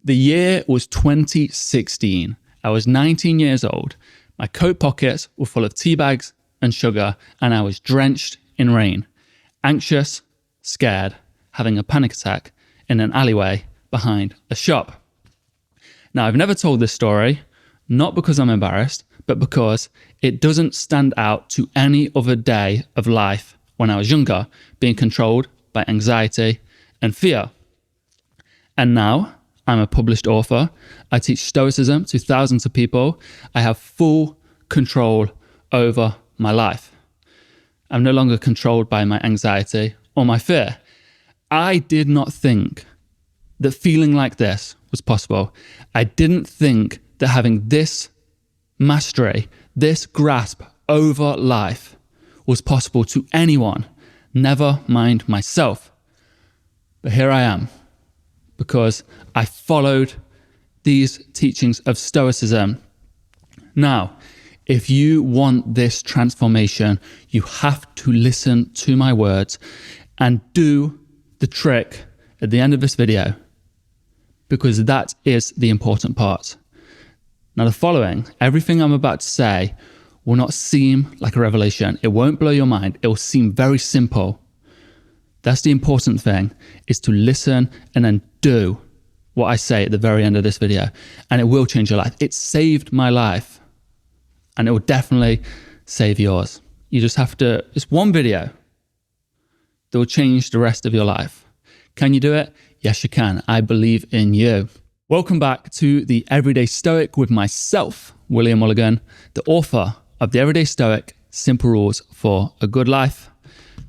The year was 2016. I was 19 years old. My coat pockets were full of tea bags and sugar, and I was drenched in rain, anxious, scared, having a panic attack in an alleyway behind a shop. Now, I've never told this story, not because I'm embarrassed, but because it doesn't stand out to any other day of life when I was younger, being controlled by anxiety and fear. And now, I'm a published author. I teach Stoicism to thousands of people. I have full control over my life. I'm no longer controlled by my anxiety or my fear. I did not think that feeling like this was possible. I didn't think that having this mastery, this grasp over life was possible to anyone, never mind myself. But here I am, because I followed these teachings of Stoicism. Now, if you want this transformation, you have to listen to my words and do the trick at the end of this video, because that is the important part. Now, the following, everything I'm about to say, will not seem like a revelation. It won't blow your mind. It will seem very simple. That's the important thing, is to listen and then do what I say at the very end of this video. And it will change your life. It saved my life. And it will definitely save yours. You just have to, it's one video that will change the rest of your life. Can you do it? Yes, you can. I believe in you. Welcome back to the Everyday Stoic with myself, William Mulligan, the author of the Everyday Stoic, Simple Rules for a Good Life.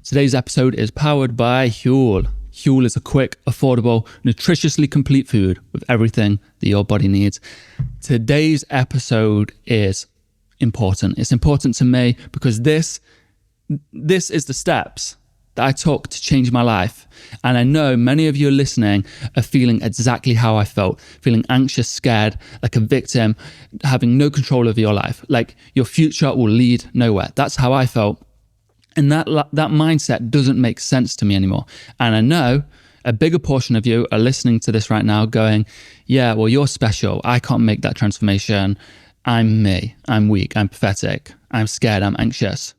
Today's episode is powered by Huel. Huel is a quick, affordable, nutritiously complete food with everything that your body needs. Today's episode is important. It's important to me because this is the steps that I took to change my life. And I know many of you listening are feeling exactly how I felt, feeling anxious, scared, like a victim, having no control over your life, like your future will lead nowhere. That's how I felt. And that mindset doesn't make sense to me anymore. And I know a bigger portion of you are listening to this right now going, yeah, well, you're special. I can't make that transformation. I'm me. I'm weak. I'm pathetic. I'm scared. I'm anxious.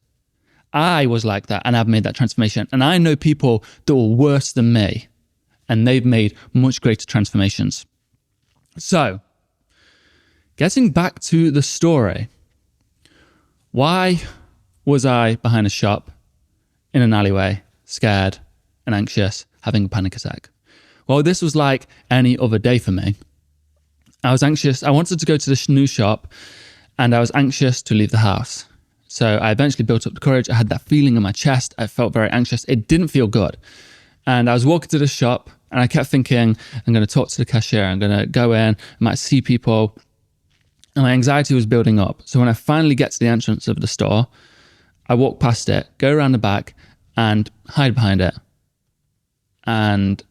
I was like that, and I've made that transformation. And I know people that were worse than me, and they've made much greater transformations. So, getting back to the story, why was I behind a shop in an alleyway, scared and anxious, having a panic attack? Well, this was like any other day for me. I was anxious. I wanted to go to this new shop, and I was anxious to leave the house. So I eventually built up the courage. I had that feeling in my chest. I felt very anxious. It didn't feel good. And I was walking to the shop, and I kept thinking, I'm going to talk to the cashier. I'm going to go in. I might see people. And my anxiety was building up. So when I finally get to the entrance of the store, I walk past it, go around the back, and hide behind it. And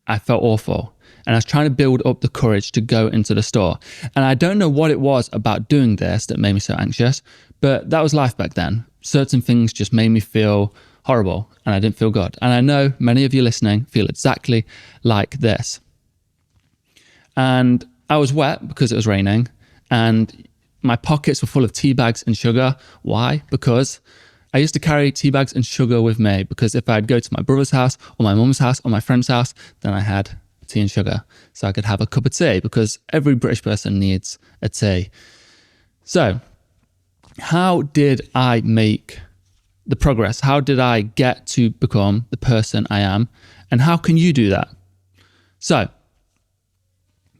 I felt awful. And I was trying to build up the courage to go into the store. And I don't know what it was about doing this that made me so anxious, but that was life back then. Certain things just made me feel horrible, and I didn't feel good. And I know many of you listening feel exactly like this. And I was wet because it was raining, and my pockets were full of tea bags and sugar. Why? Because I used to carry tea bags and sugar with me, because if I'd go to my brother's house or my mum's house or my friend's house, then I had tea and sugar, so I could have a cup of tea, because every British person needs a tea. So, how did I make the progress? How did I get to become the person I am? And how can you do that? So,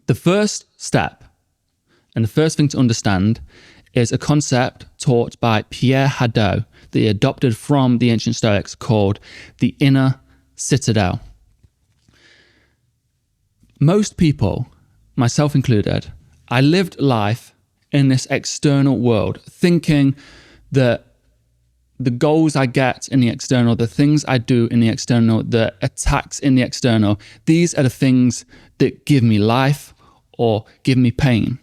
the first step and the first thing to understand is a concept taught by Pierre Hadot that he adopted from the Ancient Stoics called the inner citadel. Most people, myself included, I lived life in this external world, thinking that the goals I get in the external, the things I do in the external, the attacks in the external, these are the things that give me life or give me pain.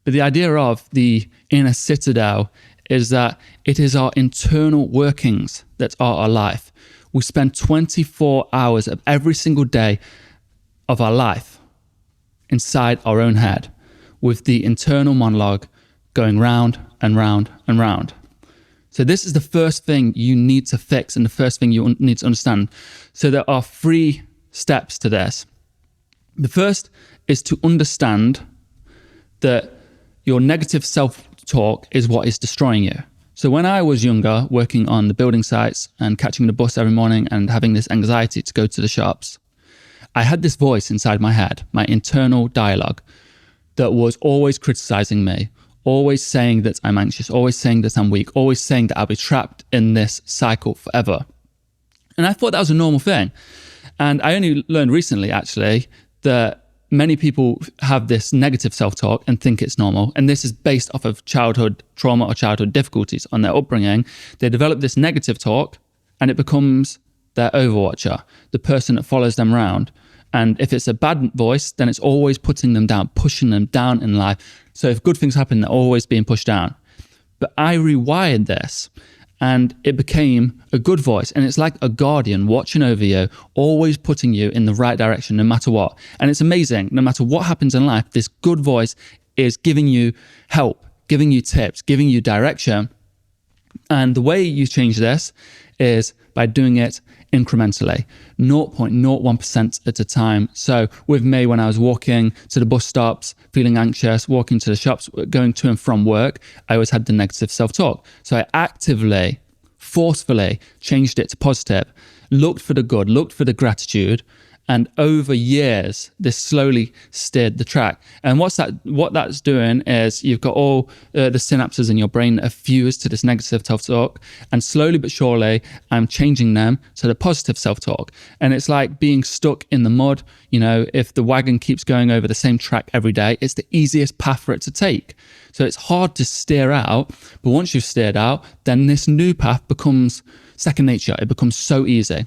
But the idea of the inner citadel is that it is our internal workings that are our life. We spend 24 hours of every single day of our life inside our own head, with the internal monologue going round and round and round. So this is the first thing you need to fix and the first thing you need to understand. So there are 3 steps to this. The first is to understand that your negative self-talk is what is destroying you. So when I was younger, working on the building sites and catching the bus every morning and having this anxiety to go to the shops, I had this voice inside my head, my internal dialogue, that was always criticizing me, always saying that I'm anxious, always saying that I'm weak, always saying that I'll be trapped in this cycle forever. And I thought that was a normal thing. And I only learned recently, actually, that many people have this negative self-talk and think it's normal. And this is based off of childhood trauma or childhood difficulties on their upbringing. They develop this negative talk and it becomes their overwatcher, the person that follows them around. And if it's a bad voice, then it's always putting them down, pushing them down in life. So if good things happen, they're always being pushed down. But I rewired this and it became a good voice. And it's like a guardian watching over you, always putting you in the right direction, no matter what. And it's amazing. No matter what happens in life, this good voice is giving you help, giving you tips, giving you direction. And the way you change this is by doing it incrementally, 0.01% at a time. So with me, when I was walking to the bus stops, feeling anxious, walking to the shops, going to and from work, I always had the negative self-talk. So I actively, forcefully changed it to positive, looked for the good, looked for the gratitude, and over years, this slowly steered the track. And what that's doing is you've got all the synapses in your brain that are fused to this negative self-talk, and slowly but surely, I'm changing them to the positive self-talk. And it's like being stuck in the mud. You know, if the wagon keeps going over the same track every day, it's the easiest path for it to take. So it's hard to steer out, but once you've steered out, then this new path becomes second nature. It becomes so easy.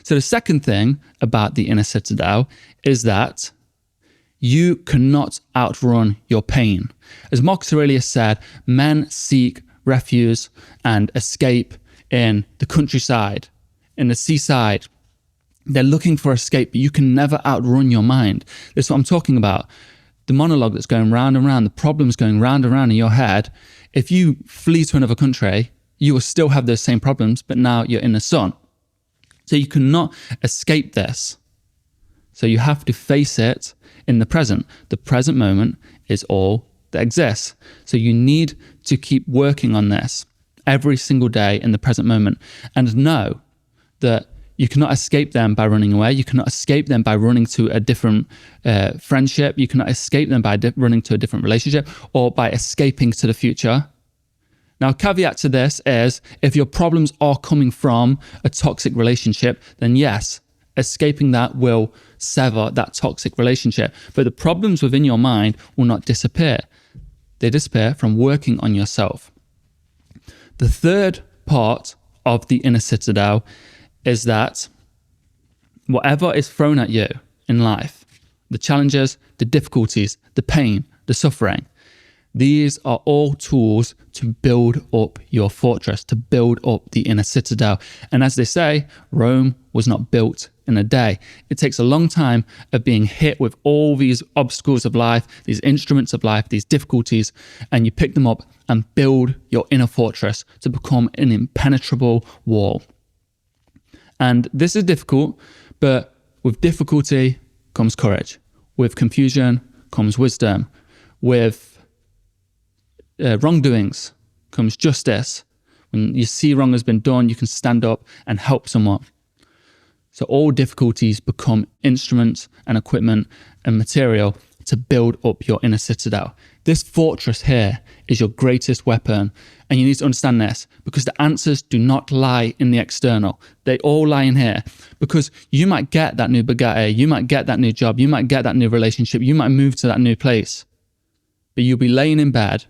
So the second thing about the inner citadel is that you cannot outrun your pain. As Marcus Aurelius said, men seek refuge and escape in the countryside, in the seaside. They're looking for escape, but you can never outrun your mind. That's what I'm talking about. The monologue that's going round and round, the problems going round and round in your head. If you flee to another country, you will still have those same problems, but now you're in the sun. So you cannot escape this. So you have to face it in the present. The present moment is all that exists. So you need to keep working on this every single day in the present moment and know that you cannot escape them by running away. You cannot escape them by running to a different friendship. You cannot escape them by running to a different relationship or by escaping to the future. Now, caveat to this is if your problems are coming from a toxic relationship, then yes, escaping that will sever that toxic relationship. But the problems within your mind will not disappear. They disappear from working on yourself. The third part of the inner citadel is that whatever is thrown at you in life, the challenges, the difficulties, the pain, the suffering, these are all tools to build up your fortress, to build up the inner citadel. And as they say, Rome was not built in a day. It takes a long time of being hit with all these obstacles of life, these instruments of life, these difficulties, and you pick them up and build your inner fortress to become an impenetrable wall. And this is difficult, but with difficulty comes courage. With confusion comes wisdom. With wrongdoings comes justice. When you see wrong has been done, you can stand up and help someone. So all difficulties become instruments and equipment and material to build up your inner citadel. This fortress here is your greatest weapon. And you need to understand this because the answers do not lie in the external. They all lie in here because you might get that new Bugatti, you might get that new job, you might get that new relationship, you might move to that new place, but you'll be laying in bed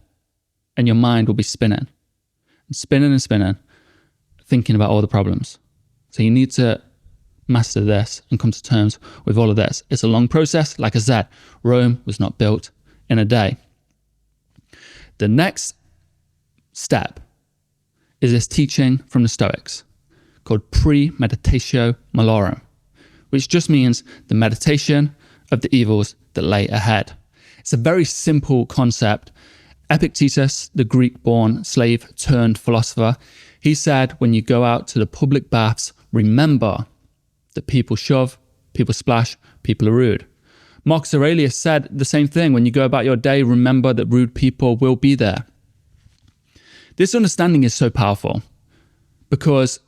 and your mind will be spinning and spinning and spinning, thinking about all the problems. So you need to master this and come to terms with all of this. It's a long process. Like I said, Rome was not built in a day. The next step is this teaching from the Stoics called Premeditatio malorum, which just means the meditation of the evils that lay ahead. It's a very simple concept. Epictetus, the Greek-born slave turned philosopher, he said, when you go out to the public baths, remember that people shove, people splash, people are rude. Marcus Aurelius said the same thing. When you go about your day, remember that rude people will be there. This understanding is so powerful because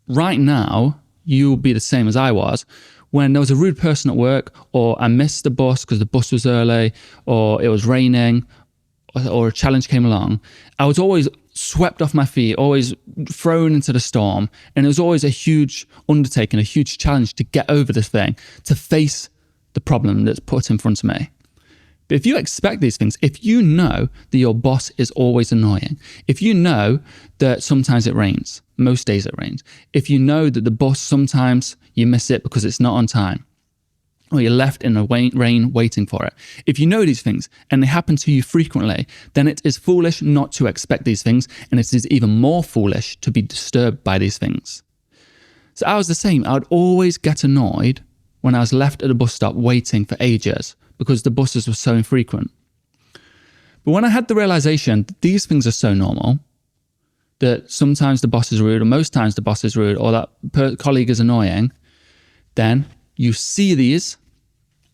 right now, you'll be the same as I was. When there was a rude person at work, or I missed the bus because the bus was early, or it was raining, or a challenge came along, I was always swept off my feet, always thrown into the storm. And it was always a huge undertaking, a huge challenge to get over this thing, to face the problem that's put in front of me. But if you expect these things, if you know that your boss is always annoying, if you know that sometimes it rains, most days it rains, if you know that the bus sometimes you miss it because it's not on time, or you're left in the rain waiting for it, if you know these things and they happen to you frequently, then it is foolish not to expect these things, and it is even more foolish to be disturbed by these things. So I was the same. I would always get annoyed when I was left at a bus stop waiting for ages because the buses were so infrequent. But when I had the realization that these things are so normal, that sometimes the boss is rude, or most times the boss is rude, or that colleague is annoying, then you see these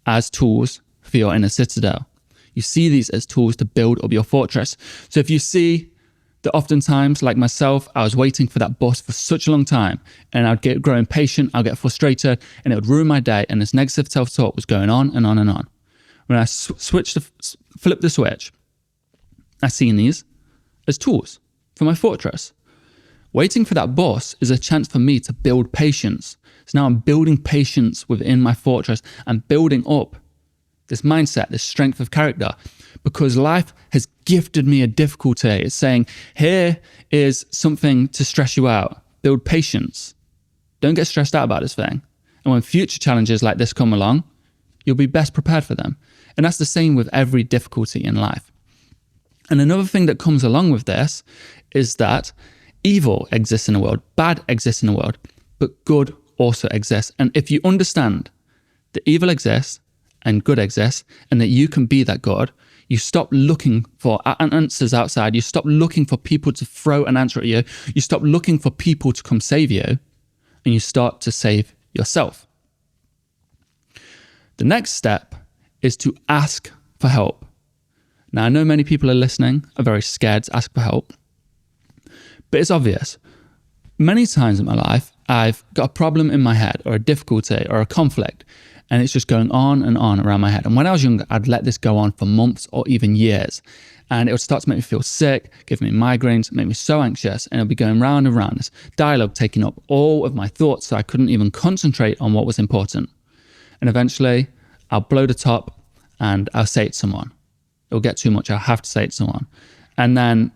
as tools for your inner citadel. You see these as tools to build up your fortress. So if you see that oftentimes, like myself, I was waiting for that bus for such a long time, and I'd get grow impatient, I'd get frustrated, and it would ruin my day, and this negative self-talk was going on and on and on. When I flip the switch, I seen these as tools for my fortress. Waiting for that bus is a chance for me to build patience. So now I'm building patience within my fortress. I'm building up this mindset, this strength of character, because life has gifted me a difficulty. It's saying, here is something to stress you out. Build patience. Don't get stressed out about this thing. And when future challenges like this come along, you'll be best prepared for them. And that's the same with every difficulty in life. And another thing that comes along with this is that evil exists in the world, bad exists in the world, but good also exists. And if you understand that evil exists and good exists, and that you can be that good, you stop looking for answers outside. You stop looking for people to throw an answer at you. You stop looking for people to come save you, and you start to save yourself. The next step is to ask for help. Now, I know many people are listening, are very scared to ask for help, but it's obvious. Many times in my life, I've got a problem in my head, or a difficulty, or a conflict, and it's just going on and on around my head. And when I was younger, I'd let this go on for months or even years. And it would start to make me feel sick, give me migraines, make me so anxious, and it'll be going round and round, this dialogue taking up all of my thoughts, so I couldn't even concentrate on what was important. And eventually, I'll blow the top and I'll say it to someone. It'll get too much, I'll have to say it to someone. And then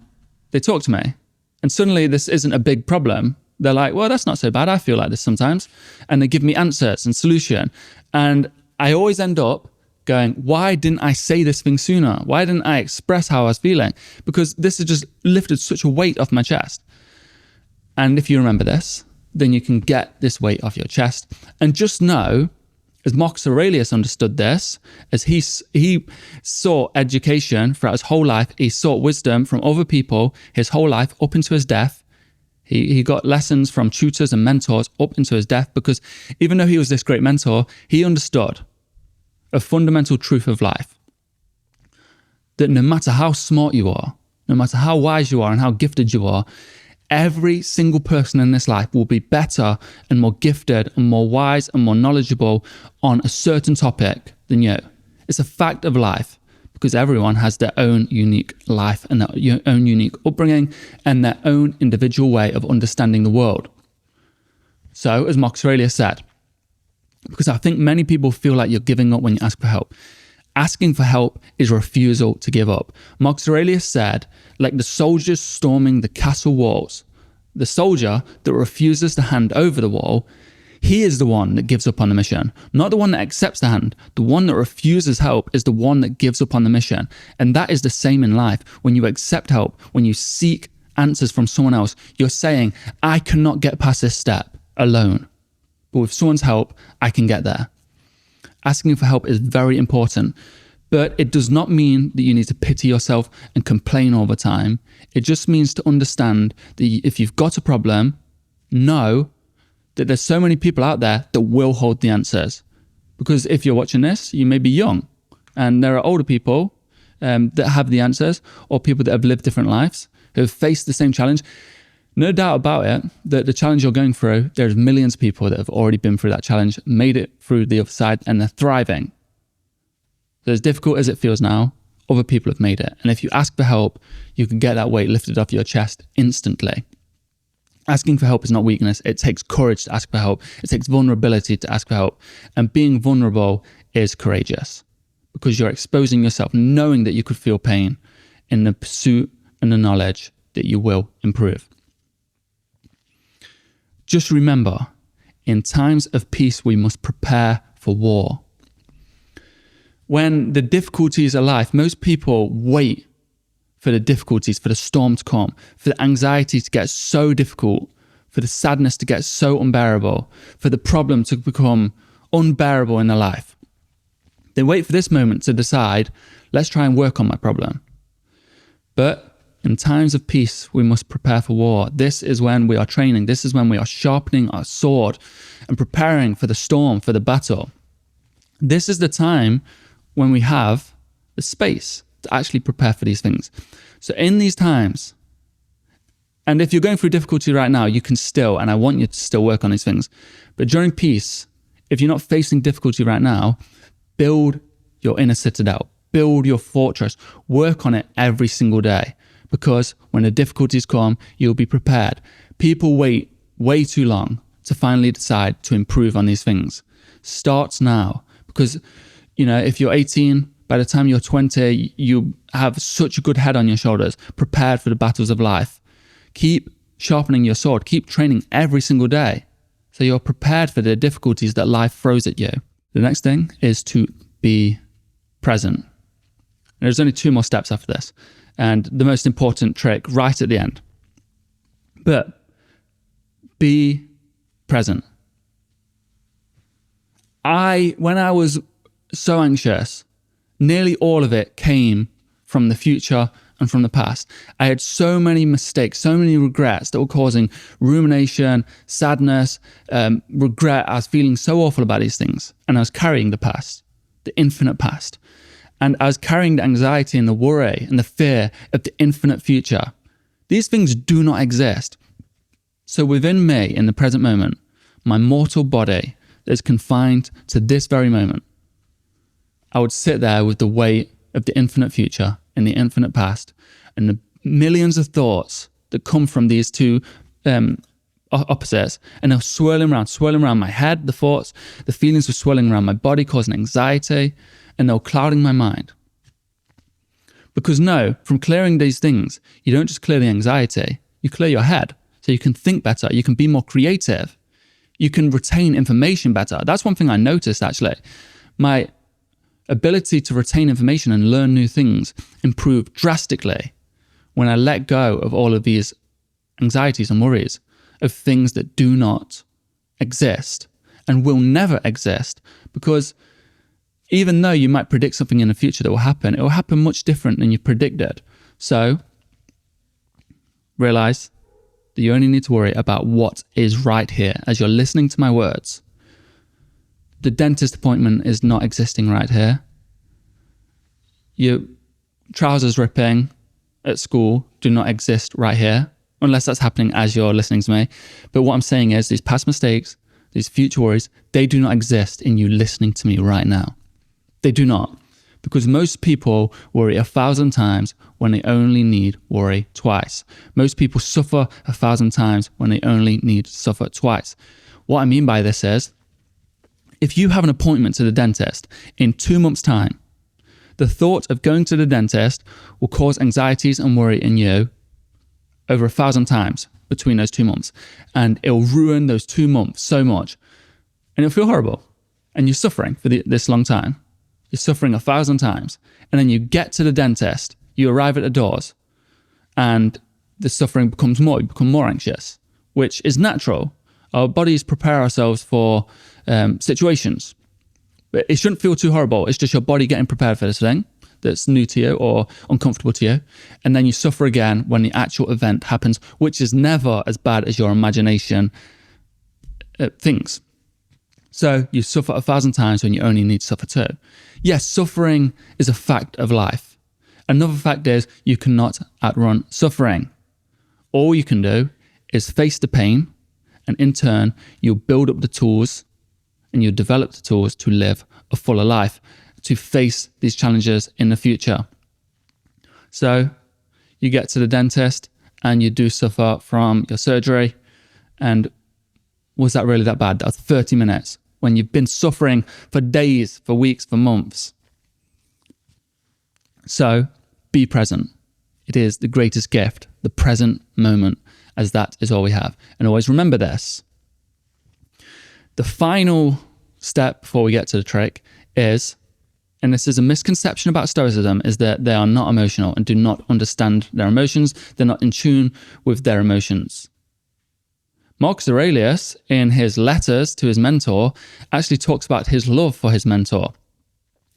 they talk to me, and suddenly this isn't a big problem. They're like, well, that's not so bad. I feel like this sometimes. And they give me answers and solution. And I always end up going, why didn't I say this thing sooner? Why didn't I express how I was feeling? Because this has just lifted such a weight off my chest. And if you remember this, then you can get this weight off your chest. And just know, as Marcus Aurelius understood this, as he sought education throughout his whole life, he sought wisdom from other people his whole life up into his death. He got lessons from tutors and mentors up into his death, because even though he was this great mentor, he understood a fundamental truth of life. That no matter how smart you are, no matter how wise you are and how gifted you are, every single person in this life will be better and more gifted and more wise and more knowledgeable on a certain topic than you. It's a fact of life, because everyone has their own unique life and their own unique upbringing and their own individual way of understanding the world. So, as Marcus Aurelius said, because I think many people feel like you're giving up when you ask for help. Asking for help is refusal to give up. Marcus Aurelius said, like the soldiers storming the castle walls, the soldier that refuses to hand over the wall, he is the one that gives up on the mission, not the one that accepts the hand. The one that refuses help is the one that gives up on the mission. And that is the same in life. When you accept help, when you seek answers from someone else, you're saying, I cannot get past this step alone. But with someone's help, I can get there. Asking for help is very important, but it does not mean that you need to pity yourself and complain all the time. It just means to understand that if you've got a problem, know that there's so many people out there that will hold the answers. Because if you're watching this, you may be young, and there are older people that have the answers, or people that have lived different lives, who have faced the same challenge. No doubt about it, that the challenge you're going through, there's millions of people that have already been through that challenge, made it through the other side, and they're thriving. So as difficult as it feels now, other people have made it. And if you ask for help, you can get that weight lifted off your chest instantly. Asking for help is not weakness. It takes courage to ask for help. It takes vulnerability to ask for help. And being vulnerable is courageous, because you're exposing yourself, knowing that you could feel pain in the pursuit and the knowledge that you will improve. Just remember, in times of peace, we must prepare for war. When the difficulties are life, most people wait for the difficulties, for the storm to come, for the anxiety to get so difficult, for the sadness to get so unbearable, for the problem to become unbearable in their life. They wait for this moment to decide, let's try and work on my problem. But in times of peace, we must prepare for war. This is when we are training. This is when we are sharpening our sword and preparing for the storm, for the battle. This is the time when we have the space to actually prepare for these things. So in these times, and if you're going through difficulty right now, you can still, and I want you to still work on these things. But during peace, if you're not facing difficulty right now, build your inner citadel, build your fortress, work on it every single day. Because when the difficulties come, you'll be prepared. People wait way too long to finally decide to improve on these things. Start now. Because, if you're 18, by the time you're 20, you have such a good head on your shoulders, prepared for the battles of life. Keep sharpening your sword. Keep training every single day, so you're prepared for the difficulties that life throws at you. The next thing is to be present. There's only 2 more steps after this, and the most important trick right at the end. But be present. When I was so anxious, nearly all of it came from the future and from the past. I had so many mistakes, so many regrets that were causing rumination, sadness, regret. I was feeling so awful about these things, and I was carrying the past, the infinite past. And I was carrying the anxiety and the worry and the fear of the infinite future. These things do not exist. So within me, in the present moment, my mortal body that is confined to this very moment, I would sit there with the weight of the infinite future and the infinite past, and the millions of thoughts that come from these two opposites, and they're swirling around my head, the thoughts, the feelings were swirling around my body, causing anxiety, and they were clouding my mind. Because from clearing these things, you don't just clear the anxiety, you clear your head, so you can think better, you can be more creative, you can retain information better. That's one thing I noticed, actually. My ability to retain information and learn new things improved drastically when I let go of all of these anxieties and worries of things that do not exist and will never exist. Because even though you might predict something in the future that will happen, it will happen much different than you predicted. So realize that you only need to worry about what is right here. As you're listening to my words, the dentist appointment is not existing right here. Your trousers ripping at school do not exist right here, unless that's happening as you're listening to me. But what I'm saying is these past mistakes, these future worries, they do not exist in you listening to me right now. They do not. Because most people worry 1,000 times when they only need worry twice. Most people suffer 1,000 times when they only need to suffer twice. What I mean by this is, if you have an appointment to the dentist in 2 months' time, the thought of going to the dentist will cause anxieties and worry in you over 1,000 times between those 2 months. And it'll ruin those 2 months so much. And it'll feel horrible. And you're suffering for this long time. You're suffering 1,000 times. And then you get to the dentist, you arrive at the doors, and the suffering becomes more. You become more anxious, which is natural. Our bodies prepare ourselves for situations. But it shouldn't feel too horrible. It's just your body getting prepared for this thing that's new to you or uncomfortable to you. And then you suffer again when the actual event happens, which is never as bad as your imagination thinks. So you suffer 1,000 times when you only need to suffer 2. Yes, suffering is a fact of life. Another fact is you cannot outrun suffering. All you can do is face the pain, and in turn, you'll build up the tools and you'll develop the tools to live a fuller life, to face these challenges in the future. So you get to the dentist and you do suffer from your surgery. And was that really that bad? That was 30 minutes when you've been suffering for days, for weeks, for months. So be present. It is the greatest gift, the present moment, as that is all we have. And always remember this. The final step before we get to the trick is, and this is a misconception about Stoicism, is that they are not emotional and do not understand their emotions. They're not in tune with their emotions. Marcus Aurelius, in his letters to his mentor, actually talks about his love for his mentor.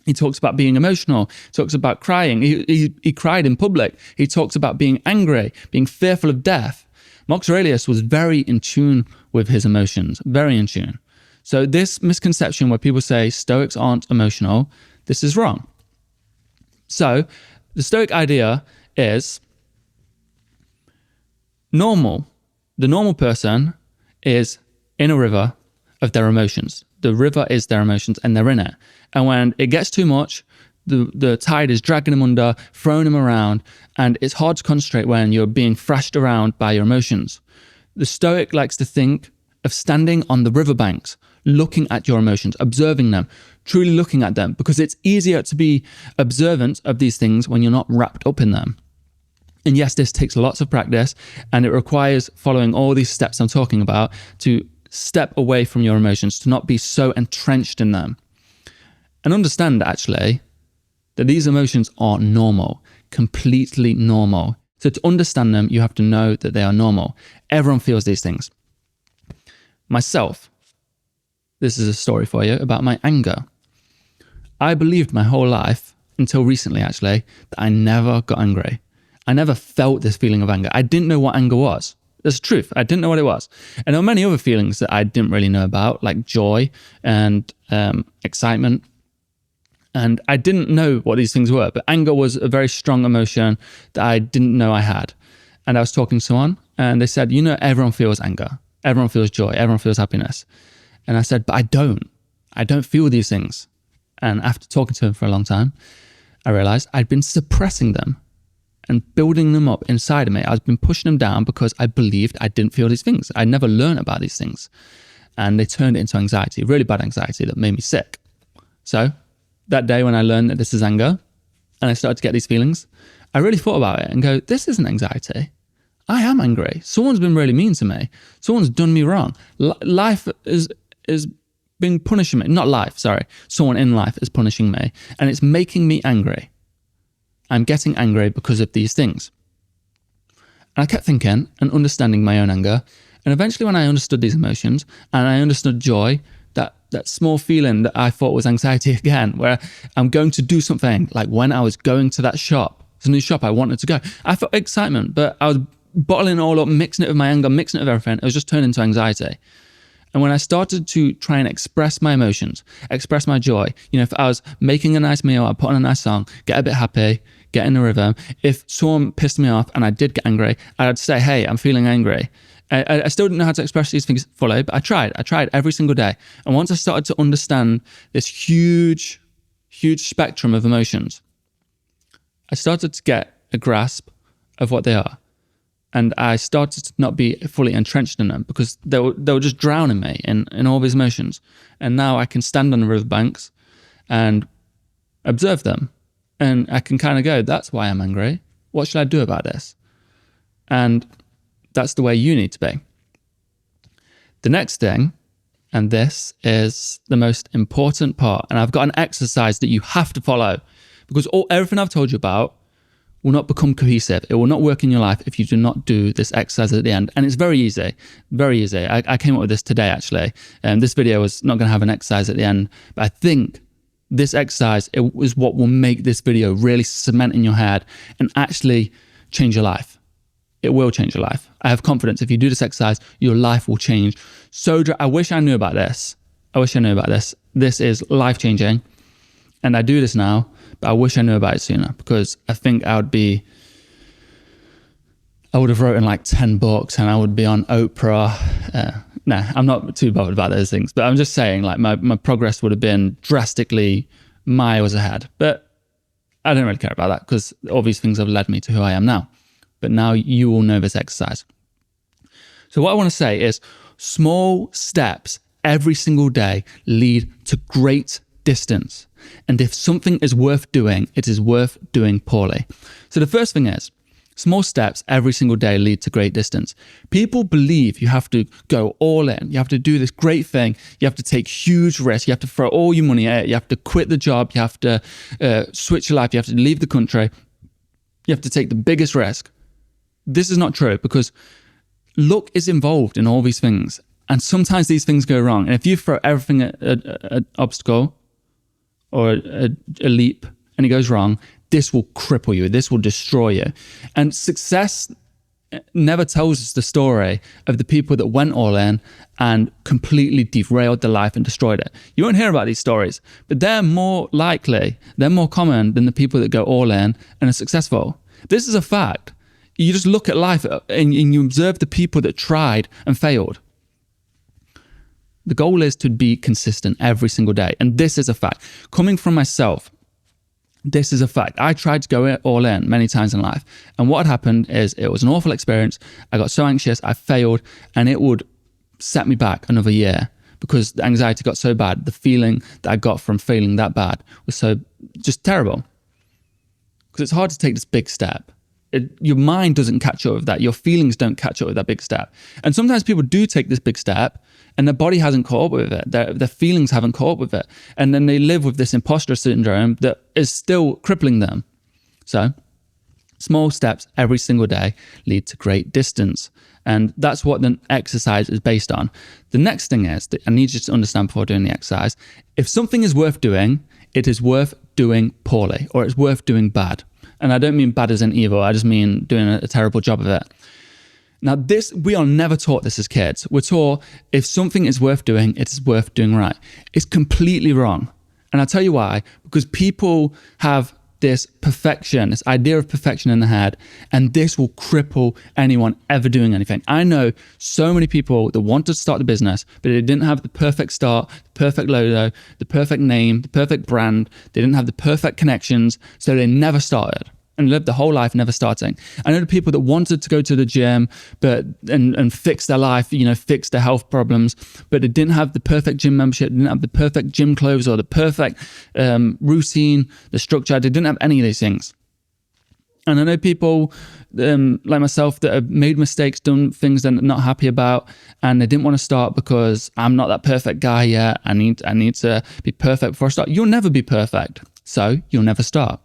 He talks about being emotional, he talks about crying. He cried in public. He talks about being angry, being fearful of death. Marcus Aurelius was very in tune with his emotions, very in tune. So this misconception where people say Stoics aren't emotional, this is wrong. So the Stoic idea is normal. The normal person is in a river of their emotions. The river is their emotions and they're in it. And when it gets too much, the tide is dragging them under, throwing them around, and it's hard to concentrate when you're being thrashed around by your emotions. The Stoic likes to think of standing on the riverbanks, looking at your emotions, observing them, truly looking at them, because it's easier to be observant of these things when you're not wrapped up in them. And yes, this takes lots of practice, and it requires following all these steps I'm talking about to step away from your emotions, to not be so entrenched in them. And understand, actually, that these emotions are normal, completely normal. So to understand them, you have to know that they are normal. Everyone feels these things. Myself, this is a story for you about my anger. I believed my whole life, until recently actually, that I never got angry. I never felt this feeling of anger. I didn't know what anger was. That's the truth. I didn't know what it was. And there were many other feelings that I didn't really know about, like joy and excitement. And I didn't know what these things were, but anger was a very strong emotion that I didn't know I had. And I was talking to someone and they said, everyone feels anger. Everyone feels joy. Everyone feels happiness. And I said, but I don't feel these things. And after talking to him for a long time, I realized I'd been suppressing them and building them up inside of me. I've been pushing them down because I believed I didn't feel these things. I never learned about these things. And they turned it into anxiety, really bad anxiety that made me sick. So that day when I learned that this is anger and I started to get these feelings, I really thought about it and go, this isn't anxiety. I am angry. Someone's been really mean to me. Someone's done me wrong. Life is being punishing me. Not life, sorry. Someone in life is punishing me and it's making me angry. I'm getting angry because of these things. And I kept thinking and understanding my own anger. And eventually when I understood these emotions and I understood joy, that small feeling that I thought was anxiety again, where I'm going to do something, like when I was going to that shop, it's a new shop I wanted to go. I felt excitement, but I was bottling it all up, mixing it with my anger, mixing it with everything. It was just turning into anxiety. And when I started to try and express my emotions, express my joy, if I was making a nice meal, I'd put on a nice song, get a bit happy, get in the rhythm. If someone pissed me off and I did get angry, I'd say, hey, I'm feeling angry. I still didn't know how to express these things fully, but I tried every single day. And once I started to understand this huge spectrum of emotions, I started to get a grasp of what they are. And I started to not be fully entrenched in them because they were just drowning me in all these emotions. And now I can stand on the riverbanks and observe them. And I can kind of go, that's why I'm angry. What should I do about this? And that's the way you need to be. The next thing, and this is the most important part, and I've got an exercise that you have to follow because everything I've told you about will not become cohesive. It will not work in your life if you do not do this exercise at the end. And it's very easy, very easy. I came up with this today, actually. This video was not going to have an exercise at the end, but I think this exercise is what will make this video really cement in your head and actually change your life. It will change your life. I have confidence if you do this exercise, your life will change. So I wish I knew about this. This is life-changing. And I do this now, but I wish I knew about it sooner, because I think I would have written like 10 books and I would be on Oprah. I'm not too bothered about those things, but I'm just saying, like, my progress would have been drastically miles ahead. But I don't really care about that, because all these things have led me to who I am now. But now you will know this exercise. So what I want to say is, small steps every single day lead to great distance. And if something is worth doing, it is worth doing poorly. So the first thing is, small steps every single day lead to great distance. People believe you have to go all in. You have to do this great thing. You have to take huge risks. You have to throw all your money at it. You have to quit the job. You have to switch your life. You have to leave the country. You have to take the biggest risk. This is not true, because luck is involved in all these things. And sometimes these things go wrong. And if you throw everything at an obstacle or a leap and it goes wrong, this will cripple you. This will destroy you. And success never tells us the story of the people that went all in and completely derailed their life and destroyed it. You won't hear about these stories, but they're more common than the people that go all in and are successful. This is a fact. You just look at life and you observe the people that tried and failed. The goal is to be consistent every single day. And this is a fact. Coming from myself, this is a fact. I tried to go all in many times in life. And what happened is, it was an awful experience. I got so anxious, I failed, and it would set me back another year, because the anxiety got so bad. The feeling that I got from failing that bad was so just terrible. Because it's hard to take this big step. Your mind doesn't catch up with that. Your feelings don't catch up with that big step. And sometimes people do take this big step and their body hasn't caught up with it. Their feelings haven't caught up with it. And then they live with this imposter syndrome that is still crippling them. So small steps every single day lead to great distance. And that's what the exercise is based on. The next thing is, that I need you to understand before doing the exercise, if something is worth doing, it is worth doing poorly, or it's worth doing bad. And I don't mean bad as in evil. I just mean doing a terrible job of it. Now, we are never taught this as kids. We're taught if something is worth doing, it is worth doing right. It's completely wrong. And I'll tell you why. Because people have this idea of perfection in their head, and this will cripple anyone ever doing anything. I know so many people that wanted to start the business, but they didn't have the perfect start, the perfect logo, the perfect name, the perfect brand. They didn't have the perfect connections, so they never started and lived the whole life never starting. I know the people that wanted to go to the gym and fix their life, fix their health problems, but they didn't have the perfect gym membership, didn't have the perfect gym clothes or the perfect routine, the structure. They didn't have any of these things. And I know people like myself that have made mistakes, done things they're not happy about, and they didn't want to start because I'm not that perfect guy yet. I need to be perfect before I start. You'll never be perfect, so you'll never start.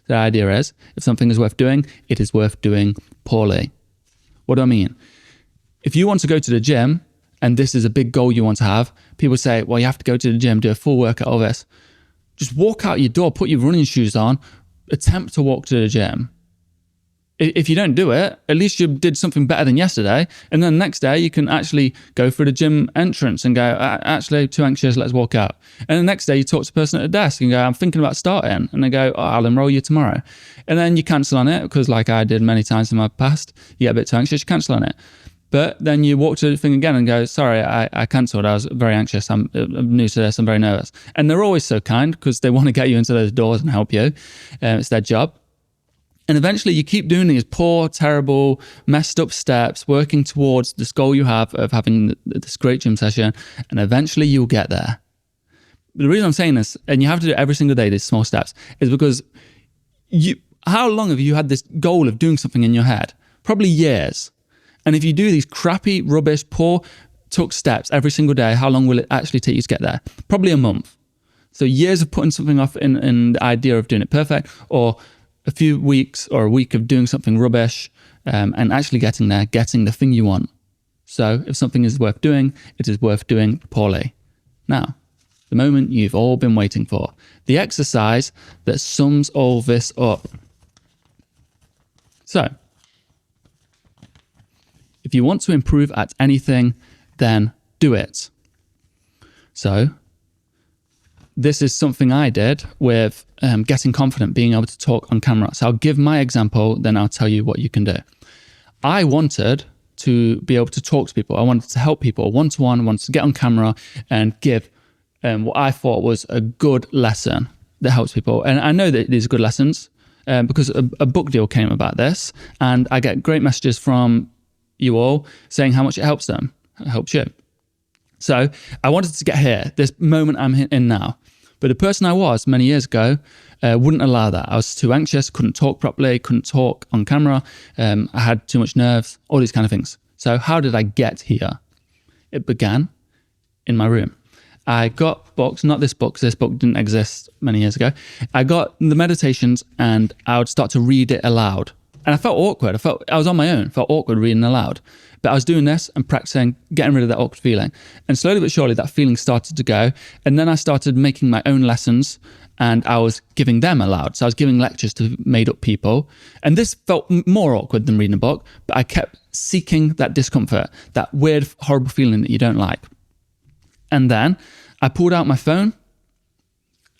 The idea is, if something is worth doing, it is worth doing poorly. What do I mean? If you want to go to the gym, and this is a big goal you want to have, people say, well, you have to go to the gym, do a full workout, all this. Just walk out your door, put your running shoes on, attempt to walk to the gym. If you don't do it, at least you did something better than yesterday. And then the next day, you can actually go through the gym entrance and go, actually, too anxious, let's walk out. And the next day, you talk to the person at the desk and go, I'm thinking about starting. And they go, I'll enroll you tomorrow. And then you cancel on it, because like I did many times in my past, you get a bit too anxious, you cancel on it. But then you walk to the thing again and go, sorry, I cancelled. I was very anxious. I'm new to this. I'm very nervous. And they're always so kind, because they want to get you into those doors and help you. It's their job. And eventually you keep doing these poor, terrible, messed up steps, working towards this goal you have of having this great gym session. And eventually you'll get there. The reason I'm saying this, and you have to do it every single day, these small steps, is because how long have you had this goal of doing something in your head? Probably years. And if you do these crappy, rubbish, poor, took steps every single day, how long will it actually take you to get there? Probably a month. So years of putting something off in the idea of doing it perfect, or a few weeks or a week of doing something rubbish, and actually getting there, getting the thing you want. So if something is worth doing, it is worth doing poorly. Now, The moment you've all been waiting for. The exercise that sums all this up. So, if you want to improve at anything, then do it. So, this is something I did with getting confident, being able to talk on camera. So I'll give my example, then I'll tell you what you can do. I wanted to be able to talk to people. I wanted to help people one-to-one, wanted to get on camera and give what I thought was a good lesson that helps people. And I know that these are good lessons because a book deal came about this, and I get great messages from you all saying how much it helps them, it helps you. So I wanted to get here, this moment I'm in now. But the person I was many years ago wouldn't allow that. I was too anxious, couldn't talk properly, couldn't talk on camera. I had too much nerves, all these kind of things. So how did I get here? It began in my room. I got books, not this book, because this book didn't exist many years ago. I got the Meditations and I would start to read it aloud. And I felt awkward. I was on my own, felt awkward reading aloud. But I was doing this and practicing, getting rid of that awkward feeling. And slowly but surely that feeling started to go. And then I started making my own lessons and I was giving them aloud. So I was giving lectures to made up people. And this felt more awkward than reading a book, but I kept seeking that discomfort, that weird, horrible feeling that you don't like. And then I pulled out my phone,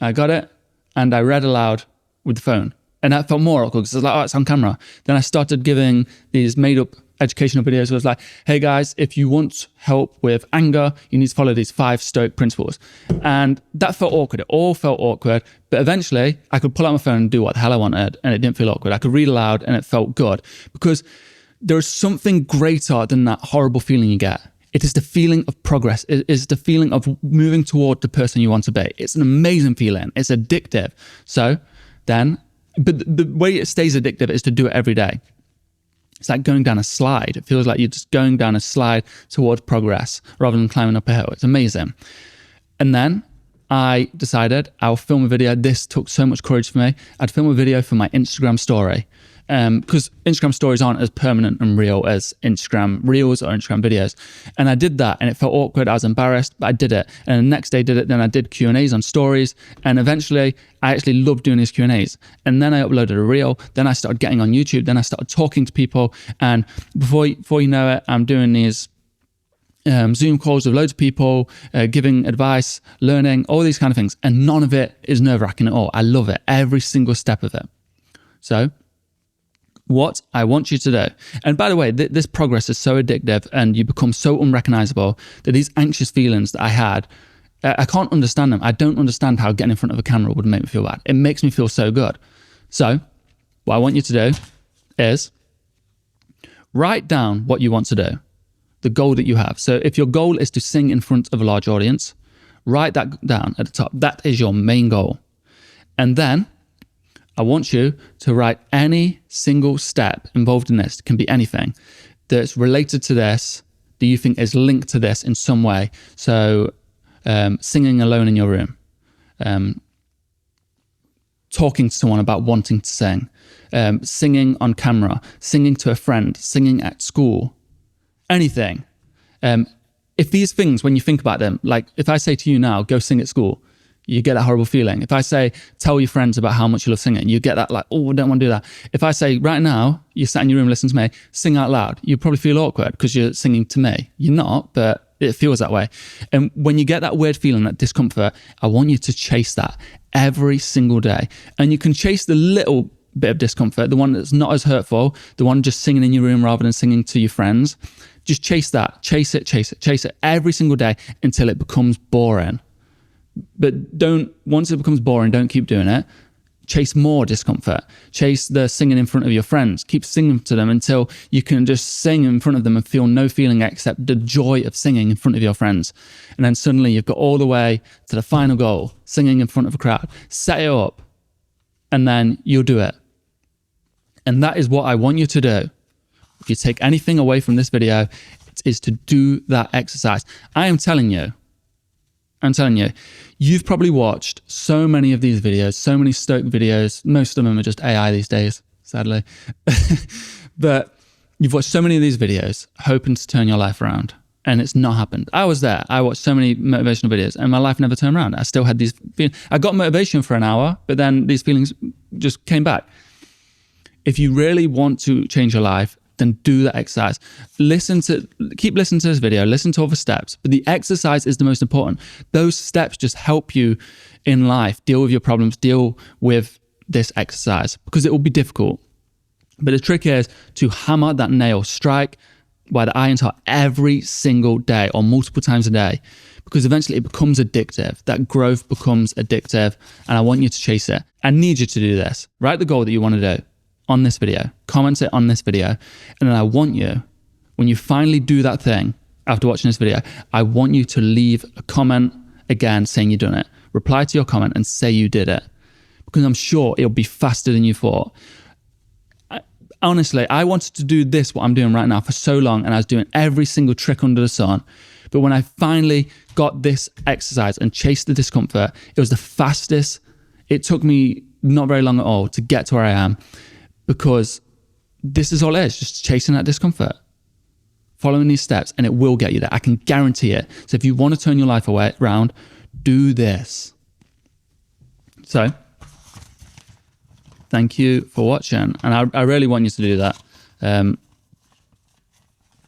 I got it, and I read aloud with the phone. And that felt more awkward because I was like, oh, it's on camera. Then I started giving these made up educational videos where I was like, hey guys, if you want help with anger, you need to follow these 5 Stoic principles. And that felt awkward. It all felt awkward. But eventually I could pull out my phone and do what the hell I wanted and it didn't feel awkward. I could read aloud and it felt good because there is something greater than that horrible feeling you get. It is the feeling of progress. It is the feeling of moving toward the person you want to be. It's an amazing feeling. It's addictive. So then, but the way it stays addictive is to do it every day. It's like going down a slide. It feels like you're just going down a slide towards progress rather than climbing up a hill. It's amazing. And then I decided I'll film a video. This took so much courage for me. I'd film a video for my Instagram story. Because Instagram stories aren't as permanent and real as Instagram reels or Instagram videos. And I did that and it felt awkward. I was embarrassed, but I did it. And the next day did it. Then I did Q&As on stories. And eventually I actually loved doing these Q&As. And then I uploaded a reel. Then I started getting on YouTube. Then I started talking to people. And before you know it, I'm doing these Zoom calls with loads of people, giving advice, learning, all these kind of things. And none of it is nerve-wracking at all. I love it. Every single step of it. So what I want you to do, and by the way, this progress is so addictive and you become so unrecognizable that these anxious feelings that I had, I can't understand them. I don't understand how getting in front of a camera would make me feel bad. It makes me feel so good. So what I want you to do is write down what you want to do, the goal that you have. So if your goal is to sing in front of a large audience, write that down at the top. That is your main goal. And then I want you to write any single step involved in this, it can be anything, that's related to this, that you think is linked to this in some way. So singing alone in your room, talking to someone about wanting to sing, singing on camera, singing to a friend, singing at school, anything. If these things, when you think about them, like if I say to you now, go sing at school, you get that horrible feeling. If I say, tell your friends about how much you love singing, you get that like, oh, I don't want to do that. If I say, right now, you're sat in your room, listen to me, sing out loud, you probably feel awkward because you're singing to me. You're not, but it feels that way. And when you get that weird feeling, that discomfort, I want you to chase that every single day. And you can chase the little bit of discomfort, the one that's not as hurtful, the one just singing in your room rather than singing to your friends. Just chase that, chase it every single day until it becomes boring. But once it becomes boring, don't keep doing it. Chase more discomfort. Chase the singing in front of your friends. Keep singing to them until you can just sing in front of them and feel no feeling except the joy of singing in front of your friends. And then suddenly you've got all the way to the final goal, singing in front of a crowd. Set it up and then you'll do it. And that is what I want you to do. If you take anything away from this video, it is to do that exercise. I'm telling you, you've probably watched so many of these videos, so many Stoic videos. Most of them are just AI these days, sadly. But you've watched so many of these videos hoping to turn your life around. and it's not happened. I was there. I watched so many motivational videos and my life never turned around. I still had these feelings. I got motivation for an hour, but then these feelings just came back. If you really want to change your life, then do that exercise. Keep listening to this video, listen to all the steps, but the exercise is the most important. Those steps just help you in life, deal with your problems, deal with this exercise, because it will be difficult. But the trick is to hammer that nail, strike by the iron's heart every single day or multiple times a day, because eventually it becomes addictive. That growth becomes addictive, and I want you to chase it. I need you to do this. Write the goal that you want to do on this video, comment it on this video, and then I want you, when you finally do that thing after watching this video, I want you to leave a comment again saying you've done it. Reply to your comment and say you did it, because I'm sure it'll be faster than you thought. Honestly, I wanted to do this, what I'm doing right now, for so long, and I was doing every single trick under the sun. But when I finally got this exercise and chased the discomfort, it was the fastest. It took me not very long at all to get to where I am, because this is all it is, just chasing that discomfort, following these steps, and it will get you there. I can guarantee it. So if you want to turn your life around, do this. So thank you for watching. And I really want you to do that,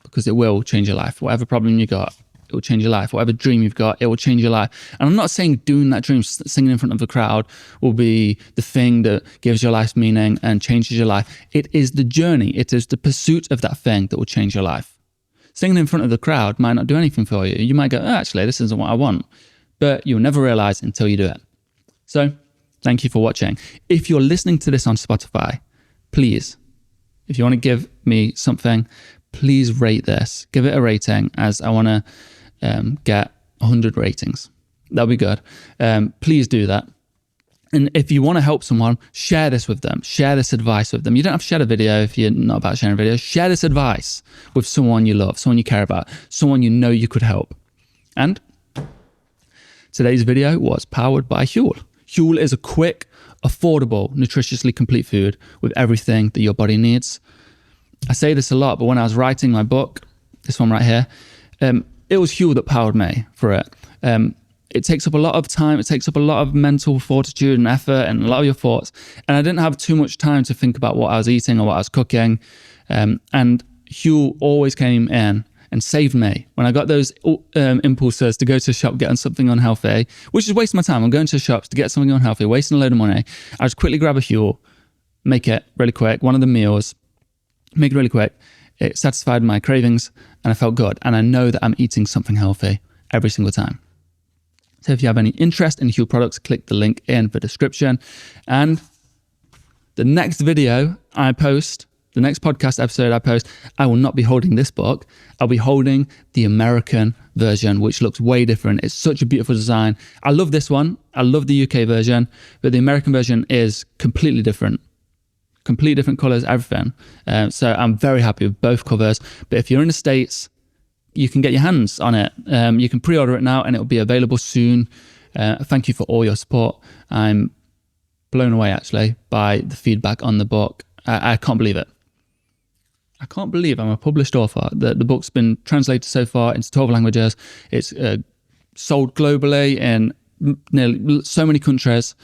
because it will change your life. Whatever problem you got, it will change your life. Whatever dream you've got, it will change your life. And I'm not saying doing that dream, singing in front of the crowd, will be the thing that gives your life meaning and changes your life. It is the journey. It is the pursuit of that thing that will change your life. Singing in front of the crowd might not do anything for you. You might go, oh, actually, this isn't what I want. But you'll never realize until you do it. So thank you for watching. If you're listening to this on Spotify, please, if you want to give me something, please rate this. Give it a rating, as I want to get 100 ratings. That'll be good. Please do that. And if you want to help someone, share this with them. Share this advice with them. You don't have to share a video if you're not about sharing videos. Share this advice with someone you love, someone you care about, someone you know you could help. And today's video was powered by Huel. Huel is a quick, affordable, nutritiously complete food with everything that your body needs. I say this a lot, but when I was writing my book, this one right here, it was Huel that powered me for it. It takes up a lot of time. It takes up a lot of mental fortitude and effort and a lot of your thoughts. And I didn't have too much time to think about what I was eating or what I was cooking. And Huel always came in and saved me. When I got those impulses to go to a shop, getting something unhealthy, which is wasting my time. I'm going to shops to get something unhealthy, wasting a load of money. I just quickly grab a Huel, make it really quick, one of the meals, make it really quick. It satisfied my cravings and I felt good. And I know that I'm eating something healthy every single time. So if you have any interest in Huel products, click the link in the description. And the next video I post, the next podcast episode I post, I will not be holding this book. I'll be holding the American version, which looks way different. It's such a beautiful design. I love this one. I love the UK version, but the American version is completely different. Completely different colors, everything. So I'm very happy with both covers. But if you're in the States, you can get your hands on it. You can pre-order it now and it will be available soon. Thank you for all your support. I'm blown away actually by the feedback on the book. I can't believe it. I can't believe I'm a published author. The book's been translated so far into 12 languages. It's sold globally in nearly so many countries.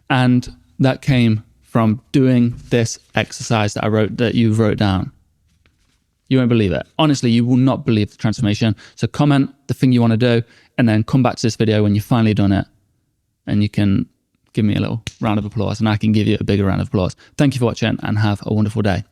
And that came from doing this exercise that I wrote, that you wrote down. You won't believe it. Honestly, you will not believe the transformation. So comment the thing you want to do and then come back to this video when you've finally done it. And you can give me a little round of applause and I can give you a bigger round of applause. Thank you for watching and have a wonderful day.